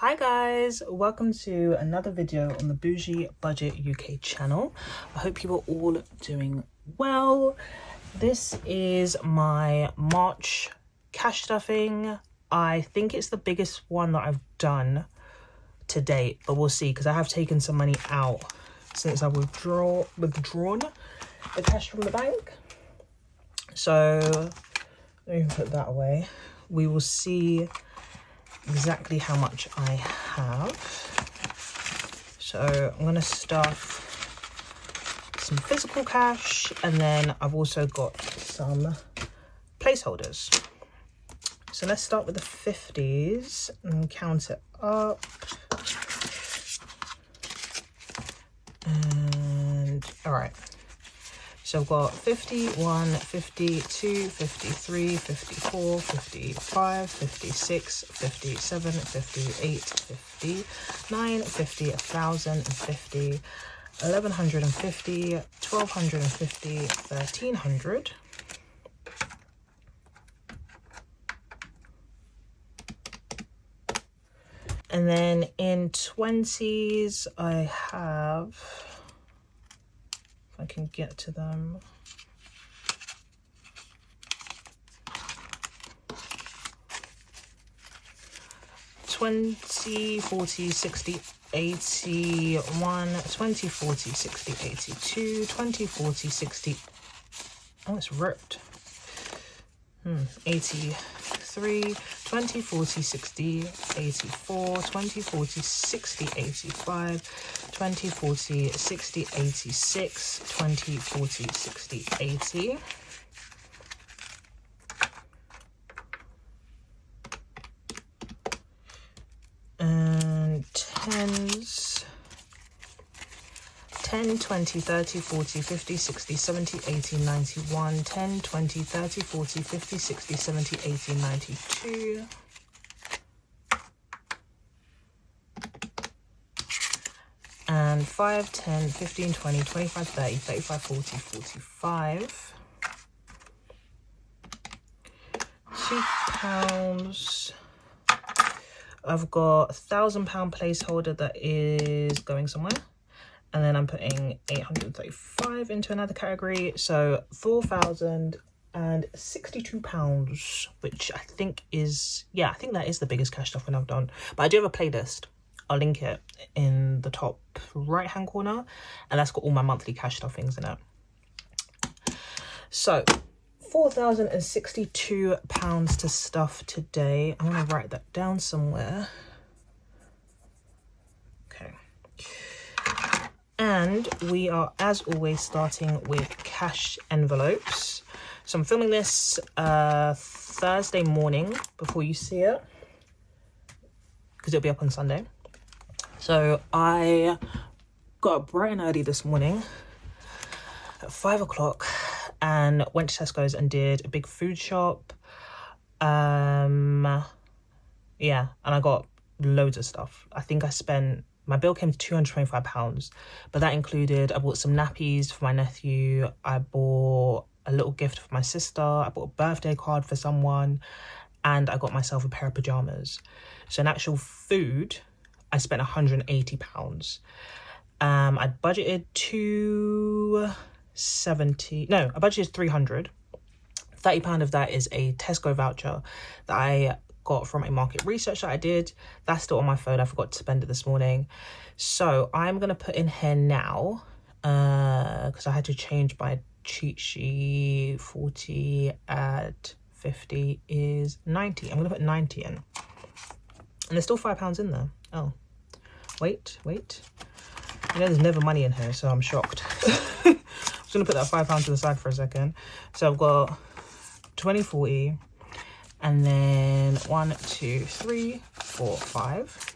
Hi guys, welcome to another video on the Bougie Budget UK channel. I hope you are all doing well. This is my March cash stuffing. I think it's the biggest one that I've done to date, but we'll see, because I have taken some money out since I withdrawn the cash from the bank. So let me put that away. We will see exactly how much I have. So I'm going to stuff some physical cash, and then I've also got some placeholders. So let's start with the 50s and count it up. And all right. So I've got 51, 52, 53, 54, 55, 56, 57, 58, 59, 50, 1,000, 50, 1,150, 1,250, 1,300. And then in 20s, I have, if I can get to them, $20, 40, 60, 81, 20, 40, 60, 82, 20, 40, 60, oh, it's ripped, 83, 20, 40, 60, 84, 20, 40, 60, 85, 20, 40, 60, 86, 20, 40, 60, 80. And 10s, 10, 20, 30, 40, 50, 60, 70, 80, 91, 10, 20, 30, 40, 50, 60, 70, 80, 92. And 5, 10, 15, 20, 25, 30, 35, 40, 45. £2. I've got £1,000 placeholder that is going somewhere. And then I'm putting 835 into another category. So £4,062, which I think is, yeah, I think that is the biggest cash stuffing I've done. But I do have a playlist. I'll link it in the top right hand corner, and that's got all my monthly cash stuffings in it. So £4,062 to stuff today. I'm going to write that down somewhere. Okay. And we are, as always, starting with cash envelopes. So I'm filming this Thursday morning before you see it, because it'll be up on Sunday. So I got up bright and early this morning at 5 o'clock and went to Tesco's and did a big food shop. Yeah, and I got loads of stuff. I think I spent, my bill came to £225, but that included, I bought some nappies for my nephew, I bought a little gift for my sister, I bought a birthday card for someone, and I got myself a pair of pajamas. So in actual food, I spent £180. I budgeted I budgeted 300. £30 of that is a Tesco voucher that I got from a market research that I did. That's still on my phone. I forgot to spend it this morning. So I'm going to put in here now, because I had to change my cheat sheet. 40 at 50 is 90. I'm going to put 90 in. And there's still £5 in there. Oh, wait. You know, there's never money in here, so I'm shocked. I'm just going to put that £5 to the side for a second. So I've got 20, 40, and then 1, 2, 3, 4, 5.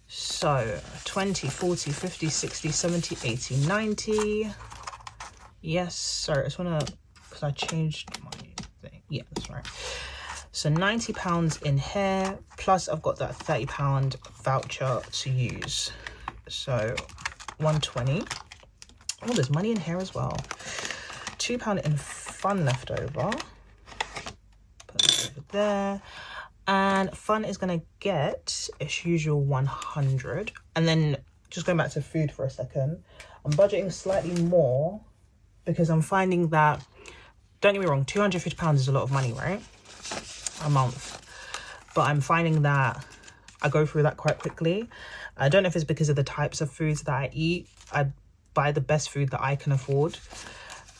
So 20, 40, 50, 60, 70, 80, 90. Yes, sorry, I just want to, because I changed my thing. Yeah, that's right. So £90 in here, plus I've got that £30 voucher to use. So 120. Oh, there's money in here as well. £2 in fun left over. Put that over there. And And fun is going to get its usual 100. And then just going back to food for a second, I'm budgeting slightly more because I'm finding that, don't get me wrong, £250 is a lot of money, right? A month. But I'm finding that I go through that quite quickly. I don't know if it's because of the types of foods that I eat. I buy the best food that I can afford.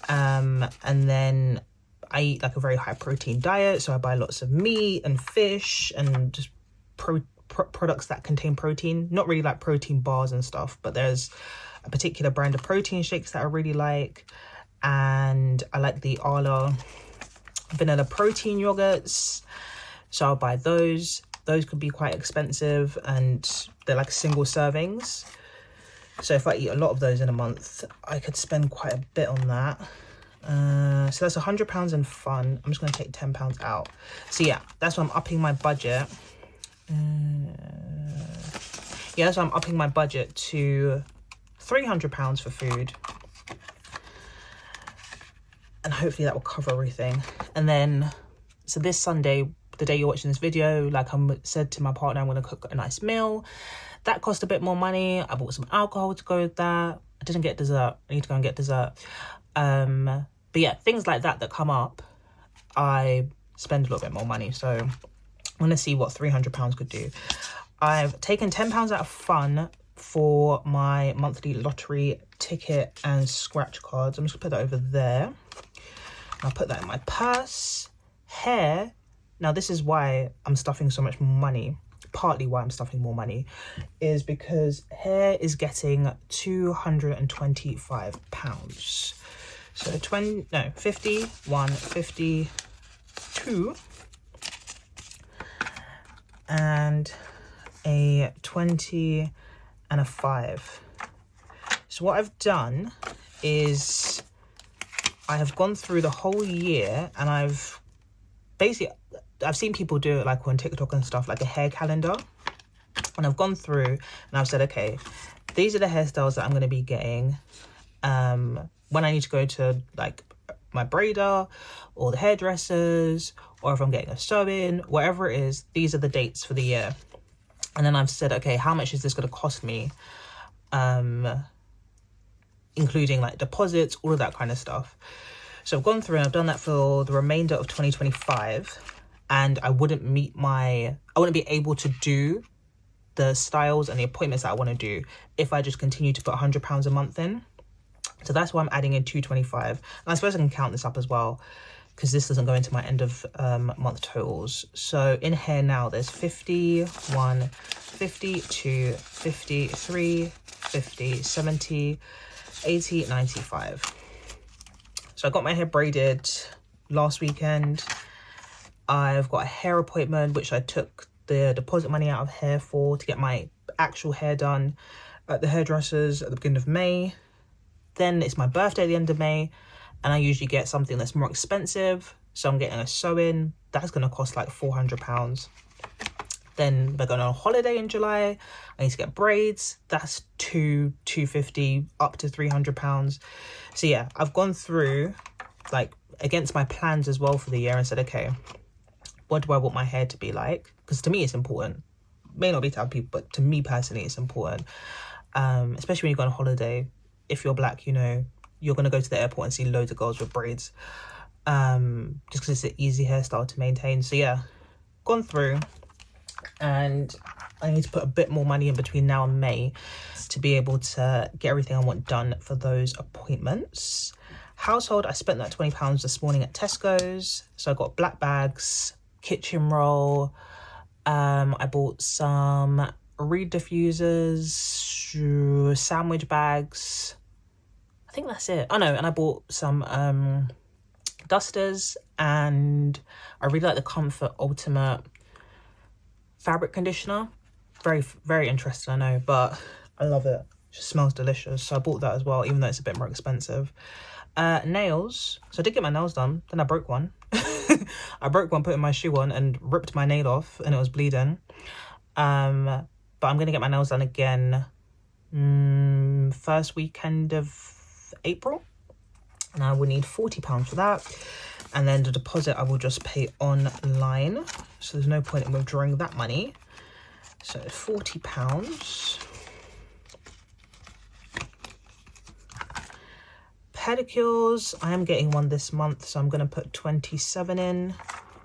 And then I eat like a very high protein diet. So I buy lots of meat and fish and just products that contain protein. Not really like protein bars and stuff, but there's a particular brand of protein shakes that I really like. And I like the Arla vanilla protein yogurts. So I'll buy those. Those could be quite expensive and they're like single servings. So if I eat a lot of those in a month, I could spend quite a bit on that. So that's £100 in fun. I'm just going to take £10 out. So yeah, that's why I'm upping my budget. Yeah, that's why I'm upping my budget to £300 for food. And hopefully that will cover everything. And then, so this Sunday, the day you're watching this video, like I said to my partner, I'm going to cook a nice meal. That cost a bit more money. I bought some alcohol to go with that. I didn't get dessert. I need to go and get dessert. But yeah, things like that come up, I spend a little bit more money. So I'm going to see what £300 could do. I've taken £10 out of fun for my monthly lottery ticket and scratch cards. I'm just going to put that over there. I'll put that in my purse. Hair. Now, this is why I'm stuffing so much money. Partly why I'm stuffing more money is because hair is getting £225. So 51, 52, and a 20 and a 5. So what I've done is I have gone through the whole year and I've seen people do it like on TikTok and stuff, like a hair calendar. And I've gone through and I've said, okay, these are the hairstyles that I'm going to be getting. When I need to go to like my braider or the hairdressers, or if I'm getting a sew-in, whatever it is, these are the dates for the year. And then I've said, okay, how much is this going to cost me? Including like deposits, all of that kind of stuff. So I've gone through and I've done that for the remainder of 2025. And I wouldn't be able to do the styles and the appointments that I want to do if I just continue to put £100 a month in. So that's why I'm adding in 225. And I suppose I can count this up as well, because this doesn't go into my end of month totals. So in here now, there's 51, 52, 53, 50, 70, 80, 95. So I got my hair braided last weekend. I've got a hair appointment, which I took the deposit money out of hair for to get my actual hair done at the hairdressers at the beginning of May. Then it's my birthday at the end of May, and I usually get something that's more expensive. So I'm getting a sew-in. That's going to cost like £400. Then we're going on a holiday in July. I need to get braids. That's £250 up to £300. So yeah, I've gone through like against my plans as well for the year and said, okay, what do I want my hair to be like? Because to me, it's important. May not be to other people, but to me personally, it's important. Especially when you go on holiday. If you're black, you know, you're going to go to the airport and see loads of girls with braids. Just because it's an easy hairstyle to maintain. So yeah, gone through. And I need to put a bit more money in between now and May to be able to get everything I want done for those appointments. Household, I spent that £20 this morning at Tesco's. So I got black bags, kitchen roll. I bought some reed diffusers, sandwich bags. I think that's it. Oh no, and I bought some dusters, and I really like the Comfort Ultimate fabric conditioner. Very, very interesting, I know, but I love it. It just smells delicious. So I bought that as well, even though it's a bit more expensive. Nails. So I did get my nails done. Then I broke one. I broke one putting my shoe on and ripped my nail off, and it was bleeding. But I'm going to get my nails done again first weekend of April. And I would need £40 for that. And then the deposit I will just pay online. So there's no point in withdrawing that money. So £40. Pedicures, I am getting one this month, so I'm going to put 27 in.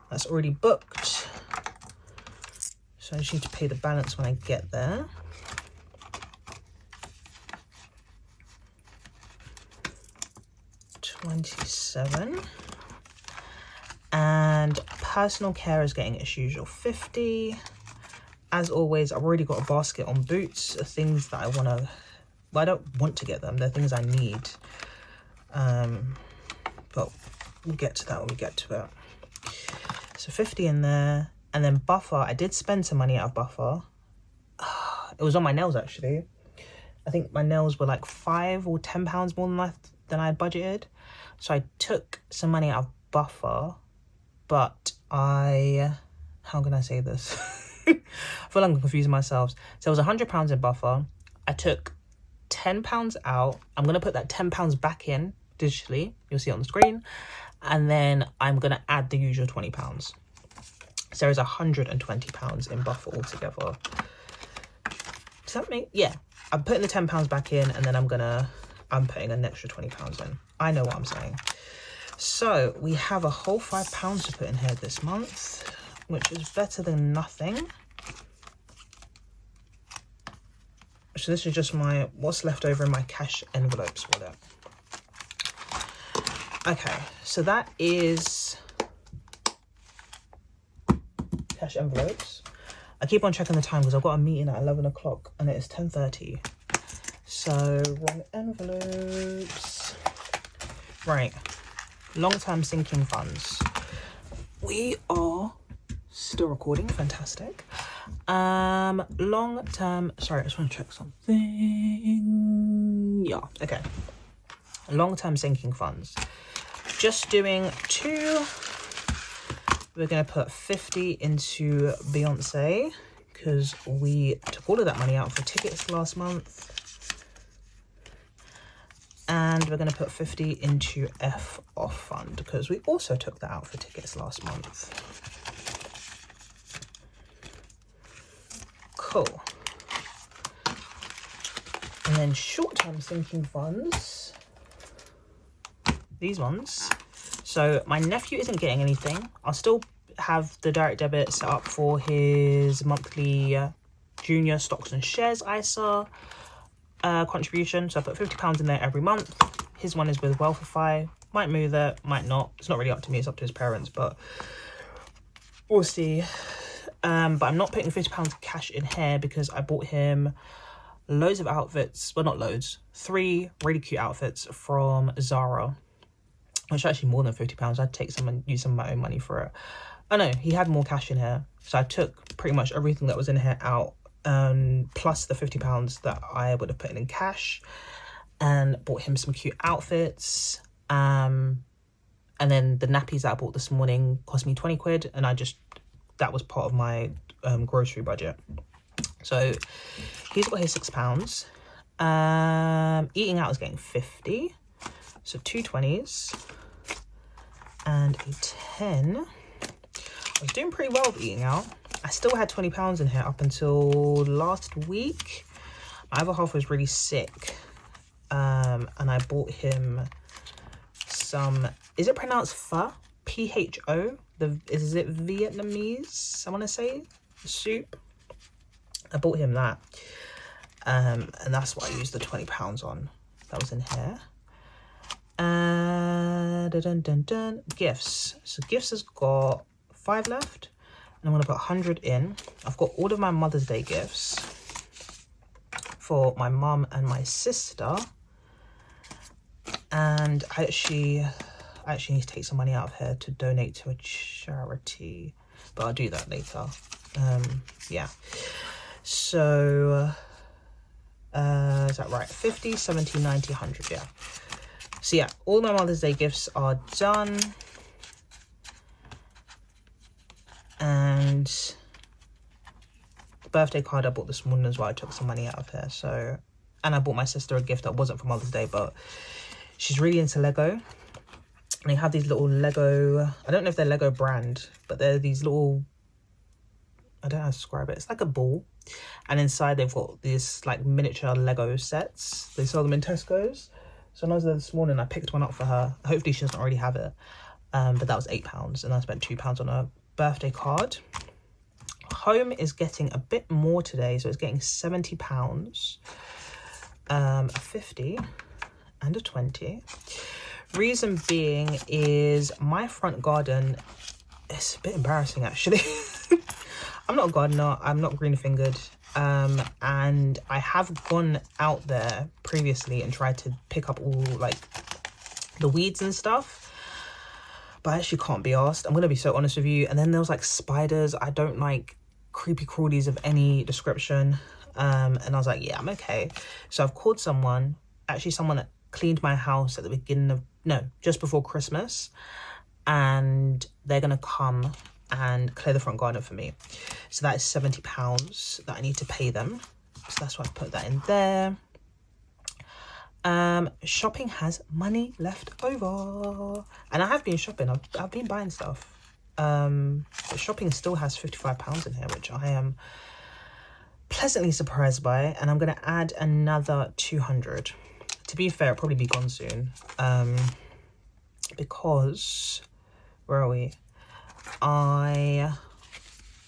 That's already booked. So I just need to pay the balance when I get there. $27. And personal care is getting its usual $50. As always, I've already got a basket on boots, things that I want to, well, I don't want to get them, they're things I need. But we'll get to that when we get to it. So 50 in there. And then buffer, I did spend some money out of buffer. It was on my nails actually. I think my nails were like £5 or £10 more than I had budgeted. So I took some money out of buffer, but how can I say this? I feel like I'm confusing myself. So it was £100 in buffer. I took £10 out. I'm going to put that £10 back in digitally. You'll see it on the screen. And then I'm going to add the usual £20. So there's £120 in buffer altogether. Does that make... Yeah. I'm putting the £10 back in, and then I'm putting an extra £20 in. I know what I'm saying. So we have a whole £5 to put in here this month, which is better than nothing. So this is just what's left over in my cash envelopes wallet. Okay, so that is cash envelopes. I keep on checking the time because I've got a meeting at 11 o'clock and it is 10:30. So wrong envelopes. Right, long-term sinking funds. We are still recording, fantastic. Long-term, sorry, I just want to check something. Yeah, okay. Long-term sinking funds. Just doing 2. We're going to put 50 into Beyonce because we took all of that money out for tickets last month. And we're going to put 50 into F off fund because we also took that out for tickets last month. Cool. And then short-term sinking funds. These ones. So my nephew isn't getting anything. I'll still have the direct debit set up for his monthly junior stocks and shares ISA contribution. So I put £50 in there every month. His one is with Wealthify. Might move it, might not. It's not really up to me. It's up to his parents, but we'll see. But I'm not putting £50 cash in here because I bought him loads of outfits. Well, not loads. 3 really cute outfits from Zara. Which is actually more than £50. I'd take some and use some of my own money for it. Oh no, he had more cash in here. So I took pretty much everything that was in here out. Plus the £50 that I would have put in cash. And bought him some cute outfits. And then the nappies that I bought this morning cost me 20 quid. And that was part of my grocery budget. So he's got his £6. Eating out is getting 50. So 2 20s and a 10. I was doing pretty well with eating out. I still had £20 in here up until last week. My other half was really sick. And I bought him some, is it pronounced pho? P-H-O? Is it Vietnamese, I want to say? Soup. I bought him that. And that's what I used the £20 on. That was in here. Gifts. So gifts has got 5 left. And I'm going to put 100 in. I've got all of my Mother's Day gifts for my mum and my sister. And I actually need to take some money out of here to donate to a charity. But I'll do that later. Yeah. So, is that right? 50, 70, 90, 100, yeah. So yeah, all my Mother's Day gifts are done. And the birthday card I bought this morning as well. I took some money out of here. So, and I bought my sister a gift that wasn't for Mother's Day, but she's really into Lego. And they have these little Lego, I don't know if they're Lego brand, but they're these little, I don't know how to describe it. It's like a ball. And inside they've got these like miniature Lego sets. They sell them in Tesco's. So when I was there this morning, I picked one up for her. Hopefully she doesn't already have it. But that was £8 and I spent £2 on a birthday card. Home is getting a bit more today. So it's getting £70, a 50 and a 20. Reason being is my front garden is a bit embarrassing actually. I'm not a gardener, I'm not green fingered, and I have gone out there previously and tried to pick up all like the weeds and stuff, but I actually can't be asked. I'm gonna be so honest with you. And then there was like spiders. I don't like creepy crawlies of any description, and I was like, yeah, I'm okay. So I've called someone, actually someone that cleaned my house at the beginning of, no, just before Christmas, and they're gonna come and clear the front garden for me. So that is £70 that I need to pay them. So that's why I put that in there. Shopping has money left over. And I have been shopping. I've been buying stuff. But shopping still has £55 in here, which I am pleasantly surprised by. And I'm going to add another 200. To be fair, it'll probably be gone soon. Because, where are we? I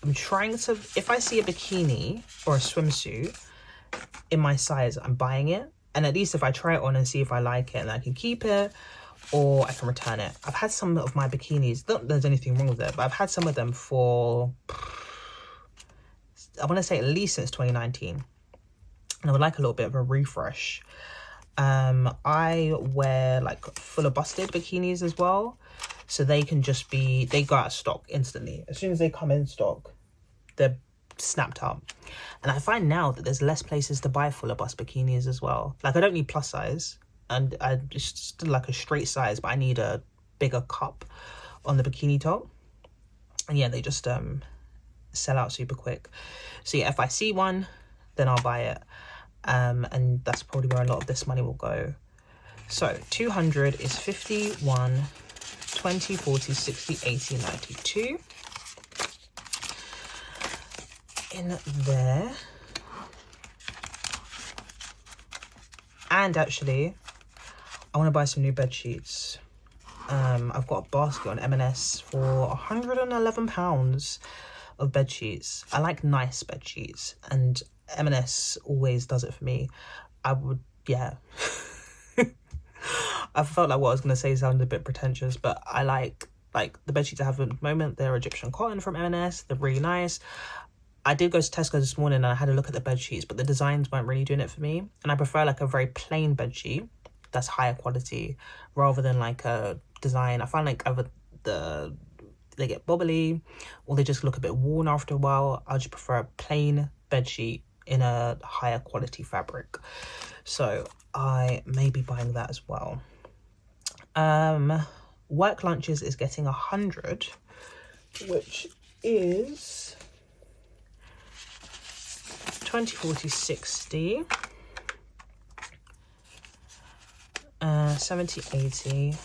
am trying to, if I see a bikini or a swimsuit in my size, I'm buying it. And at least if I try it on and see if I like it, and I can keep it or I can return it. I've had some of my bikinis, not that there's anything wrong with it, but I've had some of them for, I want to say at least since 2019. And I would like a little bit of a refresh. I wear like fuller busted bikinis as well. So they can just be, they go out of stock instantly. As soon as they come in stock, they're snapped up. And I find now that there's less places to buy fuller bust bikinis as well. Like I don't need plus size, and I just like a straight size, but I need a bigger cup on the bikini top. And yeah, they just sell out super quick. So yeah, if I see one, then I'll buy it. And that's probably where a lot of this money will go. So 200 is 51, 20, 40, 60, 80, 92. In there. And actually, I want to buy some new bed sheets. I've got a basket on M&S for £111 of bed sheets. I like nice bed sheets, and M&S always does it for me. I would, yeah. I felt like what I was going to say sounded a bit pretentious, but I like the bed sheets I have at the moment. They're Egyptian cotton from M&S. They're really nice. I did go to Tesco this morning and I had a look at the bed sheets, but the designs weren't really doing it for me. And I prefer like a very plain bed sheet that's higher quality rather than like a design. I find like either they get bobbly or they just look a bit worn after a while. I just prefer a plain bed sheet in a higher quality fabric. So I may be buying that as well. Work lunches is getting 100, which is 20, 40, 60, 70, 80,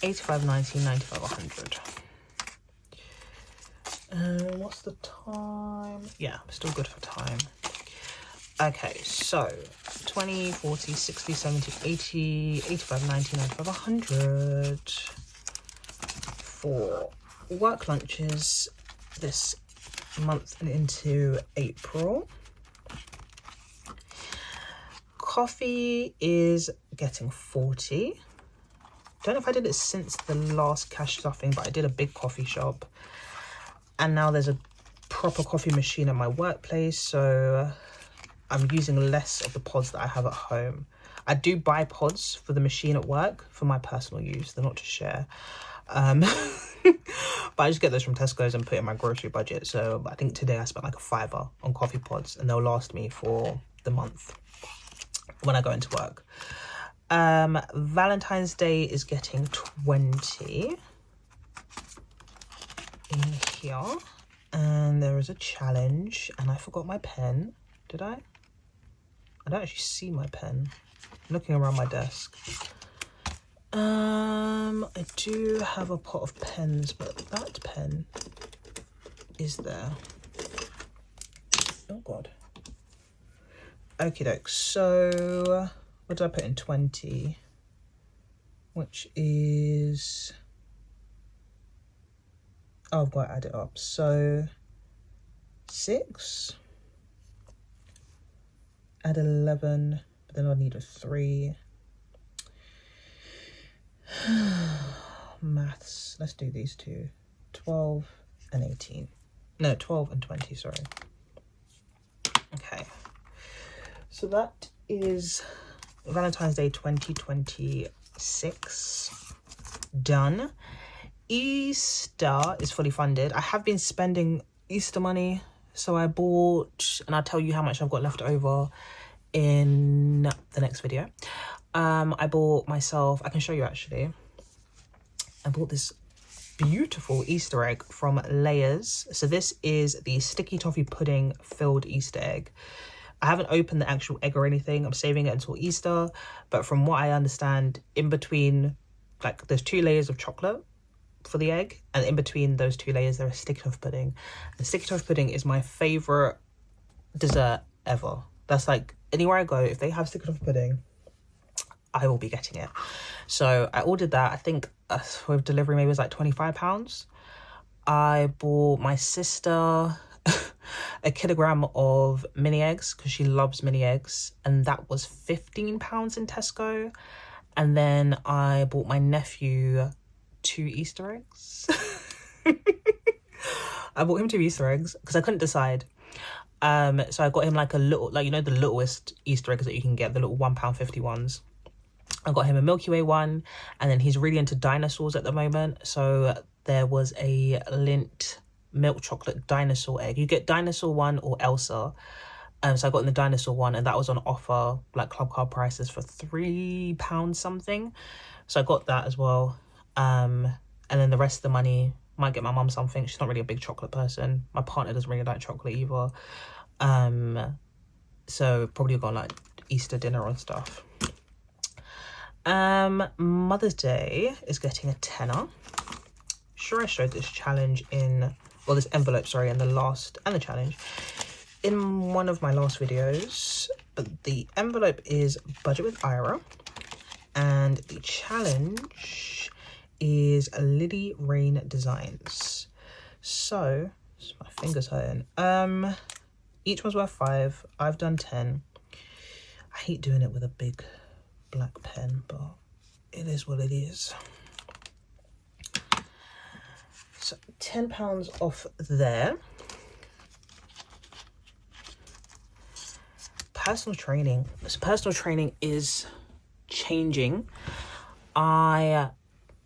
85, 90, 95, 100. What's the time? Yeah, I'm still good for time. Okay, so 20, 40, 60, 70, 80, 85, 90, 95, 100 for work lunches this month and into April. Coffee is getting 40. Don't know if I did it since the last cash stuffing, but I did a big coffee shop. And now there's a proper coffee machine at my workplace, so I'm using less of the pods that I have at home. I do buy pods for the machine at work for my personal use. They're not to share. But I just get those from Tesco's and put it in my grocery budget. So I think today I spent like £5 on coffee pods, and they'll last me for the month when I go into work. Valentine's Day is getting 20 in here. And there is a challenge, and I forgot my pen. Did I? I don't actually see my pen. I'm looking around my desk. I do have a pot of pens, but that pen is there. Oh God. Okie doke. So what did I put in 20? Which is, oh, I've got to add it up. So 6, add 11, but then I'll need a 3. Maths, let's do these two. 12 and 18. No, 12 and 20, sorry. Okay. So that is Valentine's Day 2026 done. Easter is fully funded. I have been spending Easter money. So I bought, and I'll tell you how much I've got left over in the next video. I bought myself, I can show you actually. I bought this beautiful Easter egg from Layers. So this is the sticky toffee pudding filled Easter egg. I haven't opened the actual egg or anything. I'm saving it until Easter. But from what I understand, in between, like, there's 2 layers of chocolate for the egg, and in between those 2 layers there is sticky toffee pudding. And sticky toffee pudding is my favorite dessert ever. That's like, anywhere I go, if they have sticky toffee pudding, I will be getting it. So I ordered that. I think with delivery maybe it was like £25. I bought my sister a kilogram of mini eggs because she loves mini eggs, and that was £15 in Tesco. And then I bought my nephew 2 Easter eggs. I bought him 2 Easter eggs because I couldn't decide. So I got him like a little, like, you know, the littlest Easter eggs that you can get, the little £1.50 ones. I got him a Milky Way one, and then he's really into dinosaurs at the moment. So there was a Lindt milk chocolate dinosaur egg. You get dinosaur one or Elsa. So I got in the dinosaur one, and that was on offer, like club card prices, for £3 something. So I got that as well. And then the rest of the money, might get my mum something. She's not really a big chocolate person. My partner doesn't really like chocolate either. So probably got like Easter dinner and stuff. Mother's Day is getting a tenner. Sure, I showed this challenge in, or this envelope, sorry, in the last, and the challenge in one of my last videos. But the envelope is Budget with Ira, and the challenge is Lily Rain Designs. So my fingers hurting. Each one's worth 5. I've done 10. I hate doing it with a big black pen, but it is what it is. So £10 off there. Personal training. So personal training is changing. I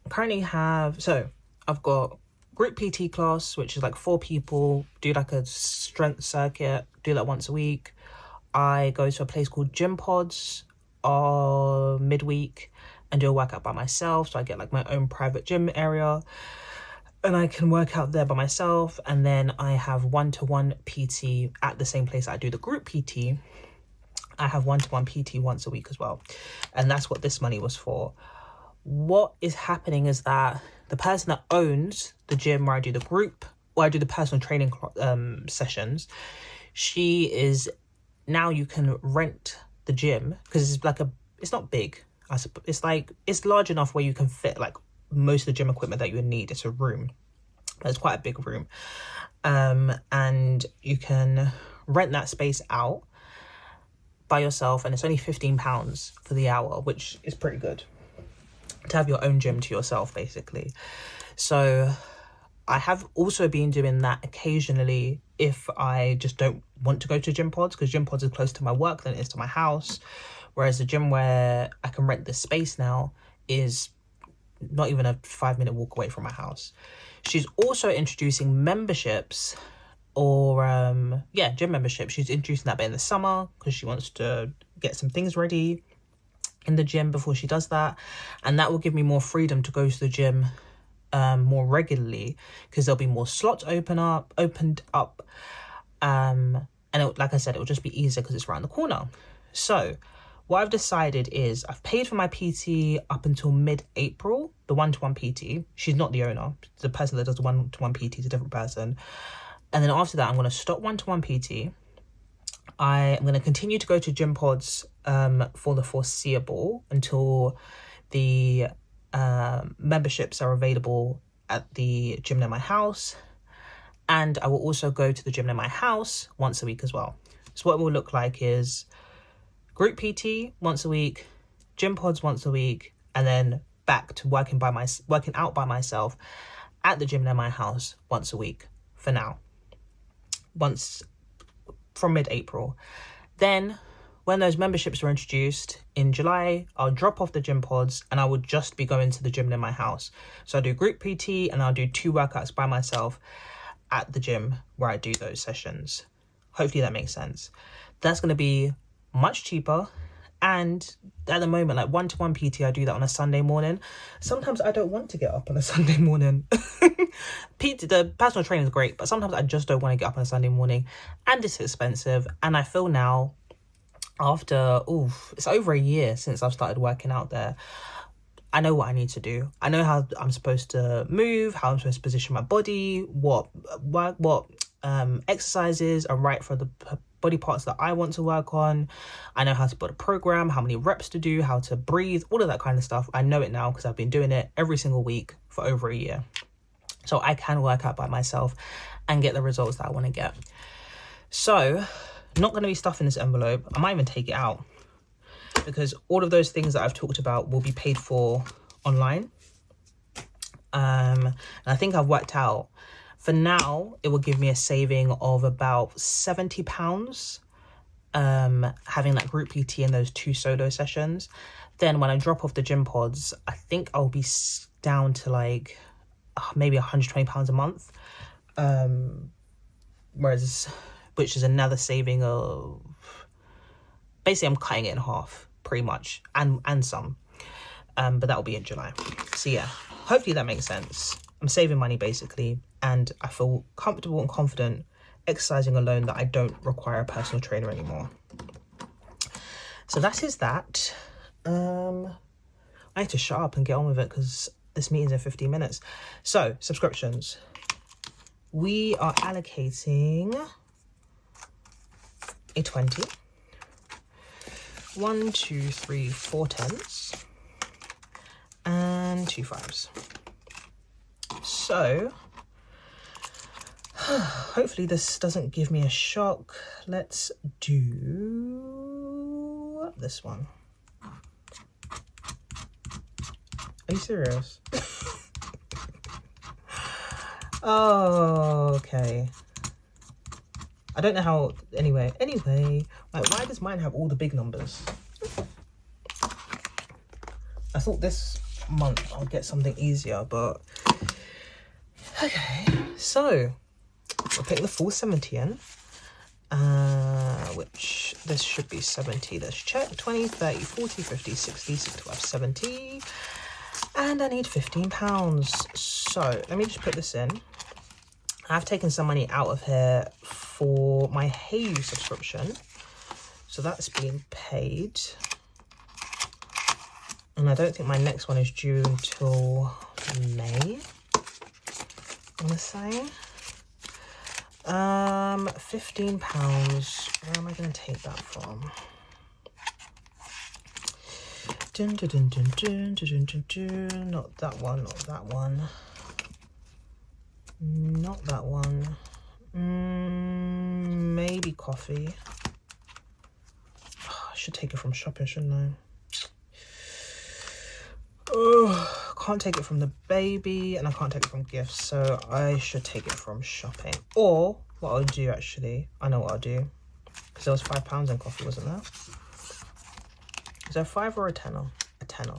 currently have, so I've got group PT class, which is like 4 people, do like a strength circuit, do that once a week. I go to a place called Gym Pods midweek and do a workout by myself. So I get like my own private gym area and I can work out there by myself. And then I have one-to-one PT at the same place I do the group PT. I have one-to-one PT once a week as well. And that's what this money was for. What is happening is that the person that owns the gym where I do the group, where I do the personal training sessions, she is, now you can rent the gym because it's like it's not big. It's like, it's large enough where you can fit like most of the gym equipment that you would need. It's a room, but it's quite a big room. And you can rent that space out by yourself, and it's only £15 for the hour, which is pretty good to have your own gym to yourself, basically. So I have also been doing that occasionally if I just don't want to go to Gym Pods, because Gym Pods is close to my work than it is to my house, whereas the gym where I can rent this space now is not even a 5-minute walk away from my house. She's also introducing memberships, or gym membership. She's introducing that bit in the summer because she wants to get some things ready in the gym before she does that, and that will give me more freedom to go to the gym more regularly, because there'll be more slots opened up, and like I said, it will just be easier because it's around the corner. So what I've decided is I've paid for my PT up until mid-April, the one-to-one PT. She's not the owner. The person that does the one-to-one PT is a different person. And then after that, I'm going to stop one-to-one PT. I'm going to continue to go to gym pods for the foreseeable until the memberships are available at the gym near my house. And I will also go to the gym near my house once a week as well. So what it will look like is group PT once a week, gym pods once a week, and then back to working out by myself at the gym near my house once a week for now. Once from mid-April. Then when those memberships are introduced in July, I'll drop off the gym pods and I will just be going to the gym near my house. So I'll do group PT and I'll do 2 workouts by myself at the gym where I do those sessions. Hopefully that makes sense. That's going to be much cheaper. And at the moment, like one-to-one PT, I do that on a Sunday morning. Sometimes I don't want to get up on a Sunday morning. The personal training is great, but sometimes I just don't want to get up on a Sunday morning. And it's expensive. And I feel now, after, it's over a year since I've started working out there, I know what I need to do. I know how I'm supposed to move, how I'm supposed to position my body, what exercises are right for the body parts that I want to work on. I know how to build a program, how many reps to do, how to breathe, all of that kind of stuff. I know it now because I've been doing it every single week for over a year. So I can work out by myself and get the results that I want to get. So not going to be stuffing this envelope. I might even take it out because all of those things that I've talked about will be paid for online. And I think I've worked out, for now, it will give me a saving of about £70, having that group PT and those 2 solo sessions. Then when I drop off the gym pods, I think I'll be down to like maybe £120 a month. Which is another saving of, basically I'm cutting it in half pretty much, and some. But that will be in July. So yeah, hopefully that makes sense. I'm saving money basically, and I feel comfortable and confident exercising alone that I don't require a personal trainer anymore. So that is that. I need to shut up and get on with it because this meeting's in 15 minutes. So subscriptions. We are allocating a 20. 1, 2, 3, 4 10s and 2 5s. So hopefully this doesn't give me a shock. Let's do this one. Are you serious? Oh, okay. I don't know how, anyway, like, why does mine have all the big numbers? I thought this month I'll get something easier, but okay. So we'll pick the full 70 in, which this should be 70. Let's check. 20, 30, 40, 50, 60, 65, 70. And I need £15. So let me just put this in. I've taken some money out of here for my Hey subscription. So that's been paid. And I don't think my next one is due until May, I want to say. £15. Where am I going to take that from? Dun, dun, dun, dun, dun, dun, dun, dun. Not that one, not that one. Not that one. Maybe coffee. Oh, I should take it from shopping, shouldn't I? Oh, can't take it from the baby and I can't take it from gifts, so I should take it from shopping. Or what I'll do, actually, I know what I'll do, because there was £5 in coffee, wasn't there? Is there a 5 or a tenner? A tenner.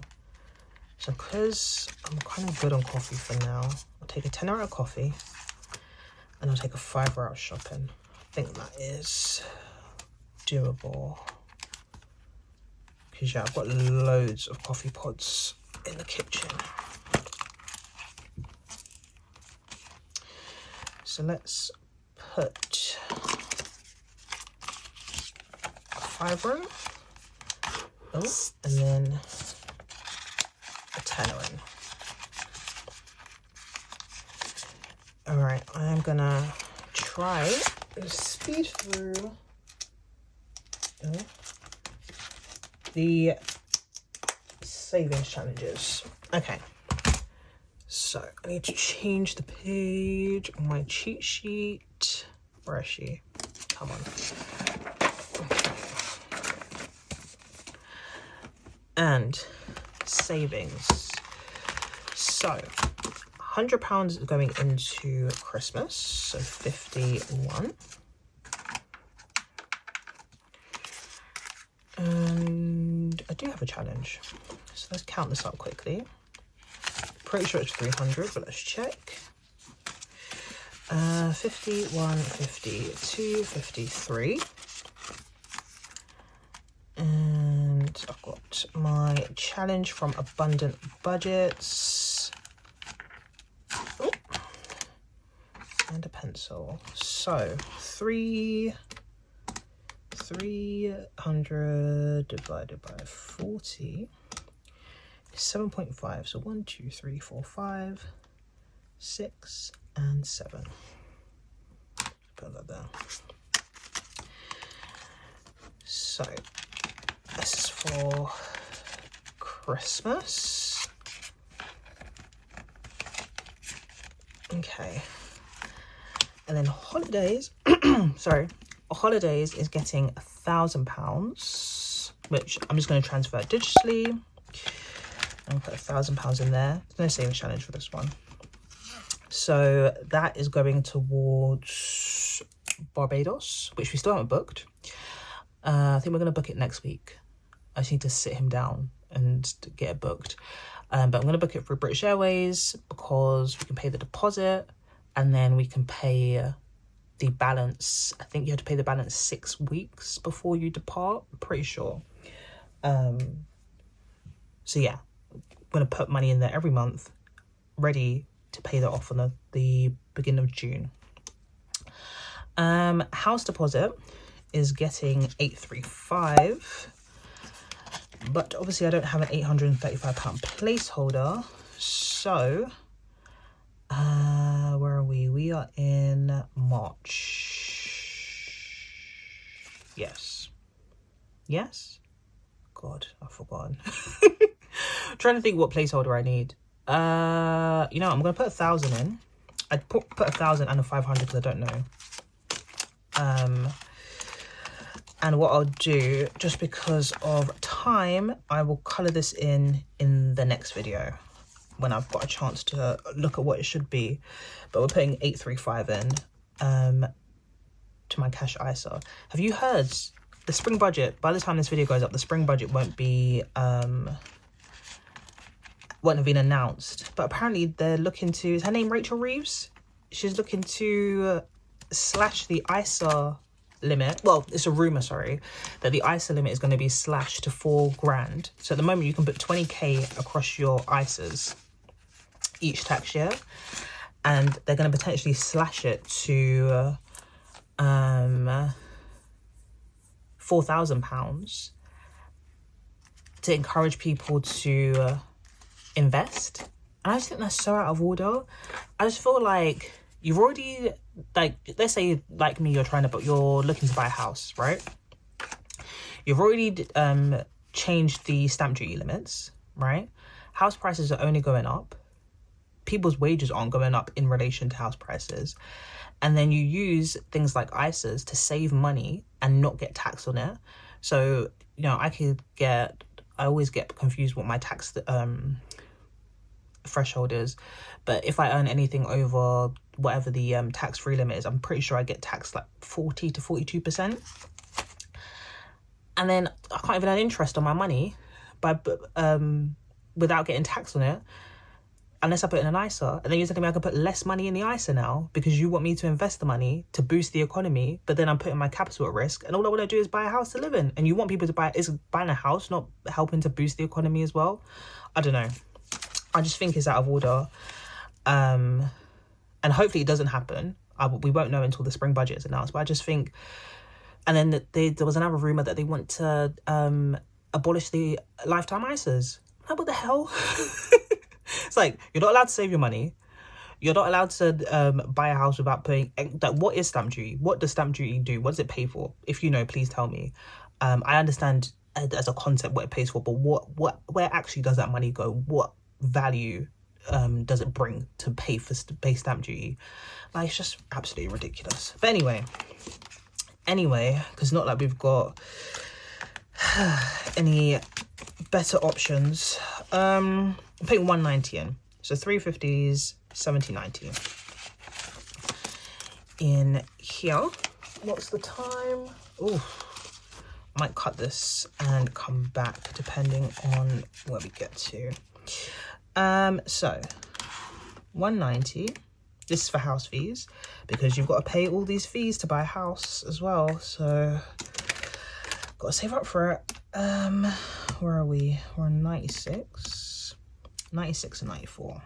So because I'm kind of good on coffee for now, I'll take a tenner out of coffee and I'll take a £5 out of shopping. I think that is doable. Because yeah, I've got loads of coffee pods in the kitchen. So let's put £5 Oh, and then a tenner in. All right, I'm gonna try to speed through the savings challenges. Okay, so I need to change the page on my cheat sheet. Where is she? Come on. Okay. And savings. So £100 is going into Christmas, so 51. And I do have a challenge, so let's count this up quickly. Pretty sure it's 300, but let's check. 51, 52, 53. And I've got my challenge from Abundant Budgets. Oh, and a pencil. So 300 divided by 40 is 7.5. So 1, 2, 3, 4, 5, 6, and 7. Put that there. So this is for Christmas. Okay. And then holidays, sorry, holidays is getting £1,000, which I'm just going to transfer digitally. And put £1,000 in there. There's no savings challenge for this one. So that is going towards Barbados, which we still haven't booked. I think we're going to book it next week. I just need to sit him down and get it booked. But I'm going to book it for British Airways because we can pay the deposit and then we can pay the balance. I think you have to pay the balance 6 weeks before you depart. I'm pretty sure. So yeah, I'm going to put money in there every month, ready to pay that off on the beginning of June. House deposit is getting 835, but obviously I don't have an £835 placeholder, so where are we? We are in March. Yes. God, I've forgotten. I'm trying to think what placeholder I need. You know, I'm gonna put 1,000 in. I'd put 1,000 and a 500 because I don't know. And what I'll do, just because of time, I will colour this in the next video when I've got a chance to look at what it should be. But we're putting 835 in to my cash ISA. Have you heard the spring budget? By the time this video goes up, the spring budget won't have been announced. But apparently they're looking to, is her name Rachel Reeves? She's looking to slash the ISA limit. Well, it's a rumor, sorry, that the ISA limit is going to be slashed to £4,000. So at the moment you can put 20k across your ISAs each tax year, and they're going to potentially slash it to £4,000 to encourage people to invest. And I just think that's so out of order. I just feel like you've already, like, let's say like me, you're looking to buy a house, right? You've already changed the stamp duty limits, right? House prices are only going up. People's wages aren't going up in relation to house prices. And then you use things like ISAs to save money and not get taxed on it. So, you know, I always get confused what my tax threshold is. But if I earn anything over whatever the tax-free limit is, I'm pretty sure I get taxed like 40 to 42%. And then I can't even earn interest on my money without getting taxed on it, unless I put it in an ISA. And then you're telling me I can put less money in the ISA now because you want me to invest the money to boost the economy, but then I'm putting my capital at risk, and all I want to do is buy a house to live in. And you want people to buying a house, not helping to boost the economy as well. I don't know. I just think it's out of order. And hopefully it doesn't happen. We won't know until the spring budget is announced. But I just think, and then there was another rumor that they want to abolish the lifetime ISAs. Like, what the hell? It's like, you're not allowed to save your money. You're not allowed to buy a house without paying. Like, what is stamp duty? What does stamp duty do? What does it pay for? If you know, please tell me. I understand as a concept what it pays for, but where actually does that money go? What value does it bring to pay stamp duty? Like, it's just absolutely ridiculous. But anyway, because not like we've got any better options. I'm putting 190 in, so 350s, 7090 in here. What's the time? Oh, I might cut this and come back depending on where we get to. So 190. This is for house fees, because you've got to pay all these fees to buy a house as well, so got to save up for it. Where are we? We're on 96 and 94.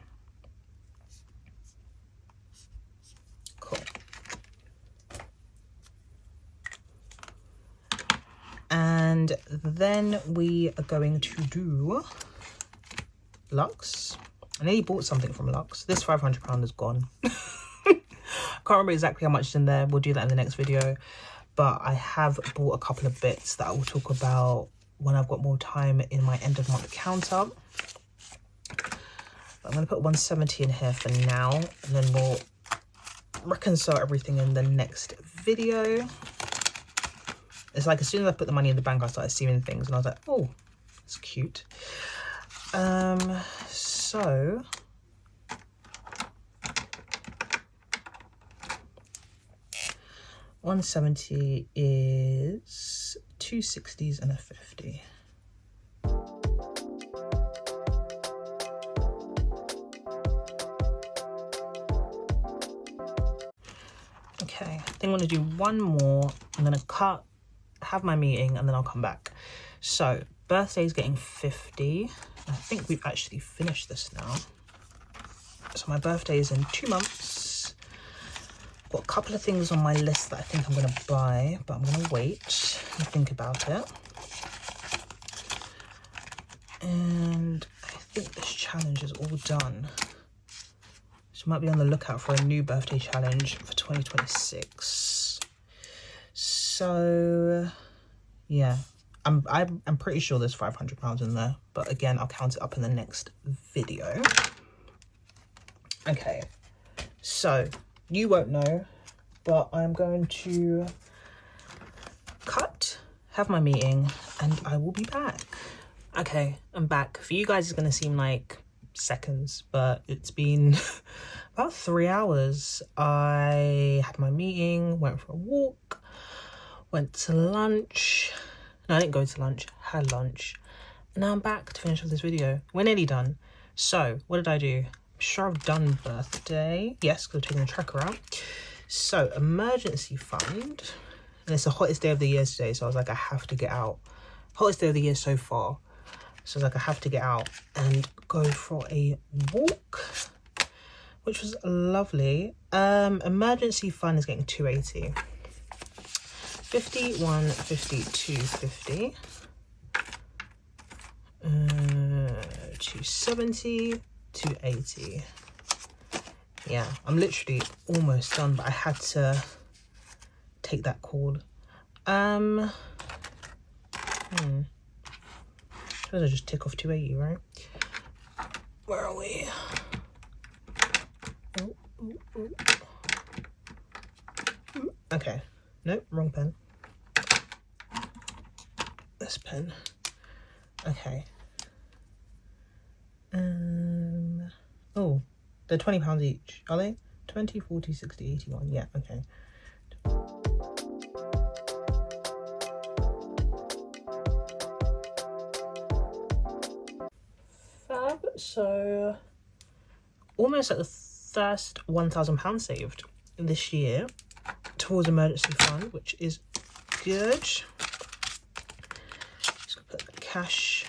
Cool. And then we are going to do Luxe. I nearly bought something from Luxe. This £500 is gone. Can't remember exactly how much is in there. We'll do that in the next video. But I have bought a couple of bits that I will talk about when I've got more time in my end of month count up. But I'm going to put 170 in here for now, and then we'll reconcile everything in the next video. It's like as soon as I put the money in the bank, I started seeing things and I was like, oh, it's cute. So 170 is 260s and a 50. Okay, I think I'm gonna do one more. I'm gonna cut, have my meeting, and then I'll come back. So birthday's getting 50. I think we've actually finished this now. So my birthday is in 2 months. Got a couple of things on my list that I think I'm going to buy, but I'm going to wait and think about it. And I think this challenge is all done. So I might be on the lookout for a new birthday challenge for 2026. So yeah, I'm pretty sure there's £500 in there, but again, I'll count it up in the next video. Okay, so you won't know, but I'm going to cut, have my meeting, and I will be back. Okay, I'm back. For you guys, it's going to seem like seconds, but it's been about 3 hours. I had my meeting, went for a walk, went to lunch. No, I didn't go to lunch, had lunch. And now I'm back to finish off this video. We're nearly done. So, what did I do? I'm sure I've done birthday. Yes, because I've taken the tracker out. So, emergency fund. And it's the hottest day of the year today, so I was like, I have to get out. Hottest day of the year so far. So I was like, I have to get out and go for a walk, which was lovely. Emergency fund is getting 280. 51, 52, 50. 270, 280. Yeah, I'm literally almost done, but I had to take that call. Suppose I just tick off 280, right? Where are we? Okay. Nope, wrong pen. This pen. Okay. Oh, they're £20 each, are they? 20, 40, 60, 81. Yeah, okay. Fab. So almost at the first £1,000 saved this year towards emergency fund, which is good. Just gonna put the cash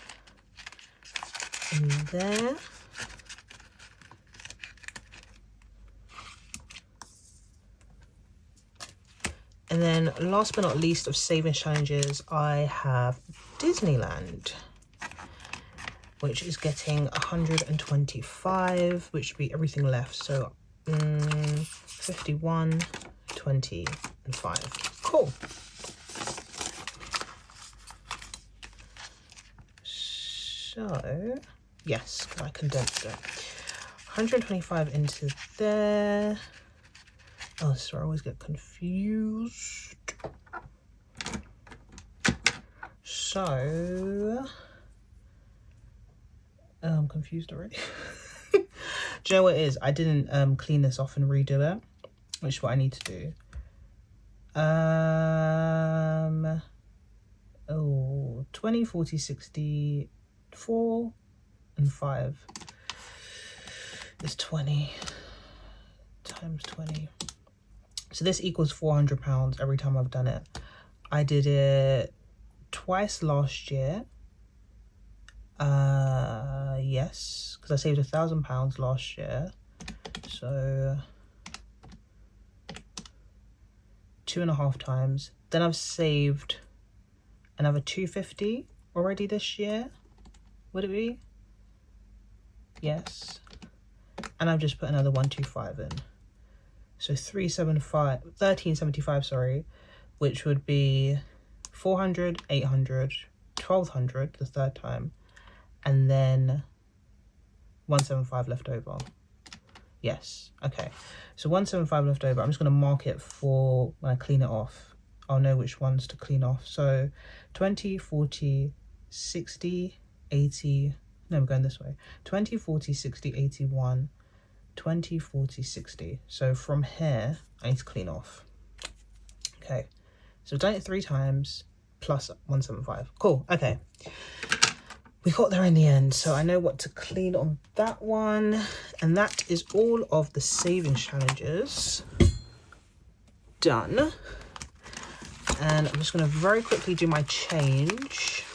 in there. And then last but not least of savings challenges, I have Disneyland, which is getting 125, which would be everything left. So 51, 20, and 5. Cool. So, yes, I condensed it. 125 into there. Oh, sorry, I always get confused. So, I'm confused already. Do you know what it is? I didn't clean this off and redo it, which is what I need to do. Oh, 20, 40, 60, 4 and 5 is 20 times 20. So this equals £400 every time I've done it. I did it twice last year. Yes, because I saved £1,000 last year. So 2.5 times. Then I've saved another 250 already this year. Would it be? Yes. And I've just put another 125 in. So 1375, sorry, which would be 400, 800, 1200 the third time, and then 175 left over. Yes, okay. So 175 left over. I'm just going to mark it for when I clean it off. I'll know which ones to clean off. So 20, 40, 60, 80. No, I'm going this way. 20, 40, 60, 81. 20, 40, 60. So from here, I need to clean off. Okay. So I've done it 3 times plus 175. Cool. Okay. We got there in the end. So I know what to clean on that one. And that is all of the savings challenges done. And I'm just going to very quickly do my change.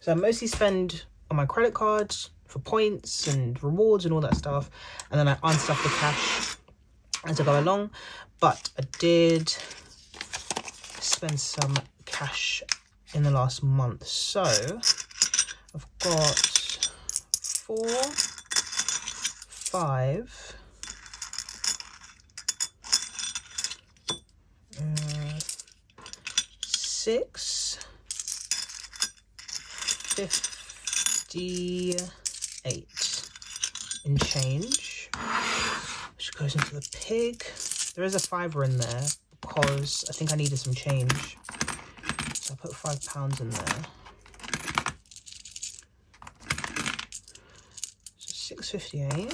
So I mostly spend on my credit cards for points and rewards and all that stuff, and then I unstuff the cash as I go along. But I did spend some cash in the last month, so I've got 4, 5, 6, 58 in change, which goes into the pig. There is a £5 in there because I think I needed some change, so I put £5 in there. So 658.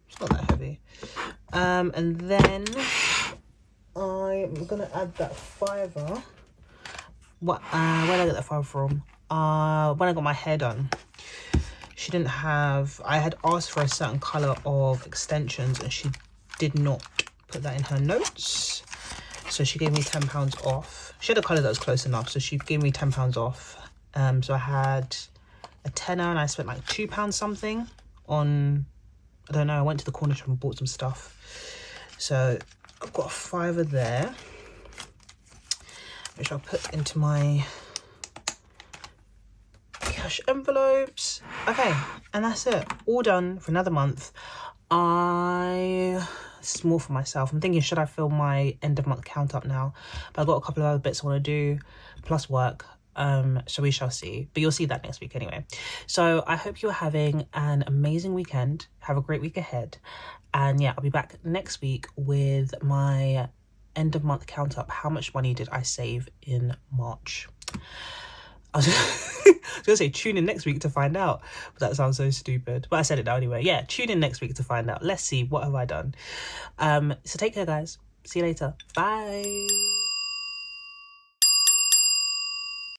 It's not that heavy. And then I'm gonna add that £5. Where did I get that £5 from? When I got my hair done, she didn't have, I had asked for a certain colour of extensions and she did not put that in her notes, so she gave me £10 off. She had a colour that was close enough, so she gave me £10 off. So I had a tenner and I spent like £2 something on, I don't know, I went to the corner shop and bought some stuff. So I've got a £5 there, which I'll put into my cash envelopes. Okay, and that's it. All done for another month. This is more for myself. I'm thinking, should I fill my end of month count up now? But I've got a couple of other bits I want to do, plus work. So we shall see. But you'll see that next week anyway. So I hope you're having an amazing weekend. Have a great week ahead. And yeah, I'll be back next week with my end of month count up. How much money did I save in March? I was gonna say tune in next week to find out, but that sounds so stupid. But I said it now anyway. Yeah, tune in next week to find out. Let's see, what have I done? So take care, guys. See you later. Bye.